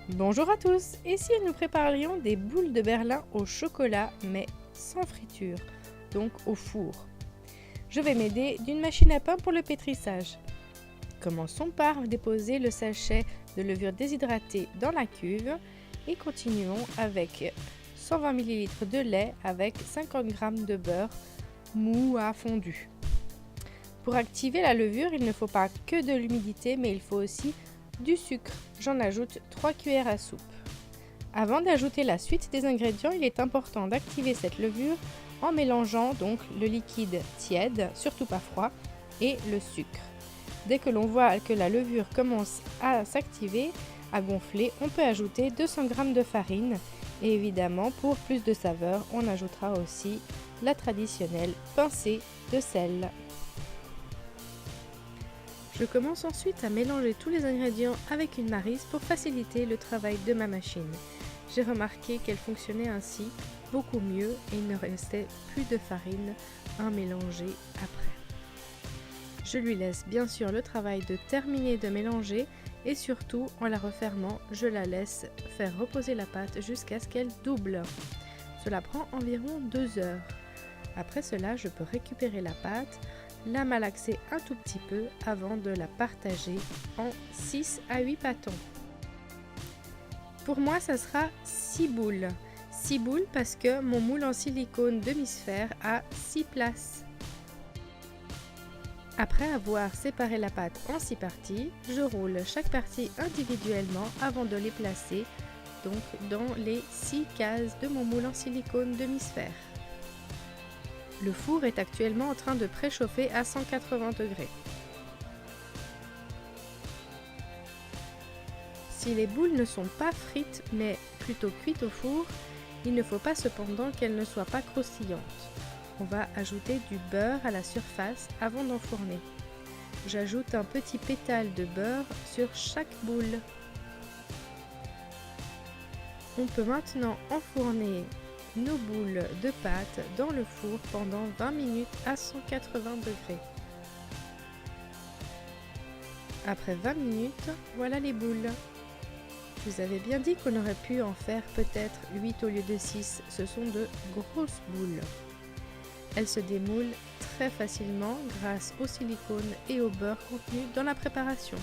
Bonjour à tous, et si nous préparions des boules de Berlin au chocolat mais sans friture, donc au four. Je vais m'aider d'une machine à pain pour le pétrissage. Commençons par déposer le sachet de levure déshydratée dans la cuve et continuons avec 120 ml de lait avec 50 g de beurre mou à fondu. Pour activer la levure, il ne faut pas que de l'humidité mais il faut aussi du sucre. J'en ajoute 3 cuillères à soupe. Avant d'ajouter la suite des ingrédients, il est important d'activer cette levure en mélangeant donc le liquide tiède, surtout pas froid, et le sucre. Dès que l'on voit que la levure commence à s'activer, à gonfler, on peut ajouter 200 g de farine et évidemment pour plus de saveur, on ajoutera aussi la traditionnelle pincée de sel. Je commence ensuite à mélanger tous les ingrédients avec une maryse pour faciliter le travail de ma machine. J'ai remarqué qu'elle fonctionnait ainsi beaucoup mieux et il ne restait plus de farine à mélanger après. Je lui laisse bien sûr le travail de terminer de mélanger et surtout en la refermant, je la laisse faire reposer la pâte jusqu'à ce qu'elle double. Cela prend environ 2 heures. Après cela, je peux récupérer la pâte, la malaxer un tout petit peu avant de la partager en 6 à 8 pâtons. Pour moi, ça sera 6 boules. 6 boules parce que mon moule en silicone demi-sphère a 6 places. Après avoir séparé la pâte en 6 parties, je roule chaque partie individuellement avant de les placer donc dans les 6 cases de mon moule en silicone demi-sphère. Le four est actuellement en train de préchauffer à 180 degrés. Si les boules ne sont pas frites mais plutôt cuites au four, il ne faut pas cependant qu'elles ne soient pas croustillantes. On va ajouter du beurre à la surface avant d'enfourner. J'ajoute un petit pétale de beurre sur chaque boule. On peut maintenant enfourner nos boules de pâte dans le four pendant 20 minutes à 180 degrés. Après 20 minutes, voilà les boules. Je vous avais bien dit qu'on aurait pu en faire peut-être 8 au lieu de 6. Ce sont de grosses boules. Elles se démoulent très facilement grâce au silicone et au beurre contenu dans la préparation.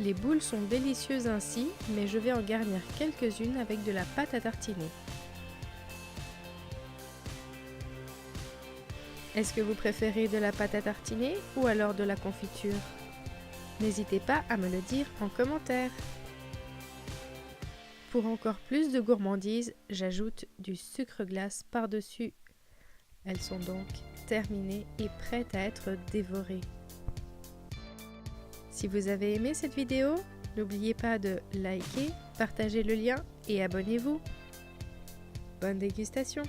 Les boules sont délicieuses ainsi, mais je vais en garnir quelques-unes avec de la pâte à tartiner. Est-ce que vous préférez de la pâte à tartiner ou alors de la confiture? N'hésitez pas à me le dire en commentaire. Pour encore plus de gourmandise, j'ajoute du sucre glace par-dessus. Elles sont donc terminées et prêtes à être dévorées. Si vous avez aimé cette vidéo, n'oubliez pas de liker, partager le lien et abonnez-vous. Bonne dégustation!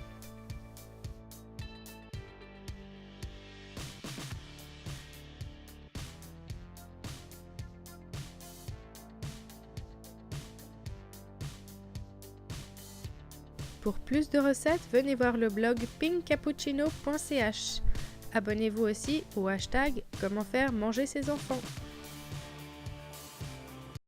Pour plus de recettes, venez voir le blog pinkcappuccino.ch. Abonnez-vous aussi au hashtag Comment faire manger ses enfants.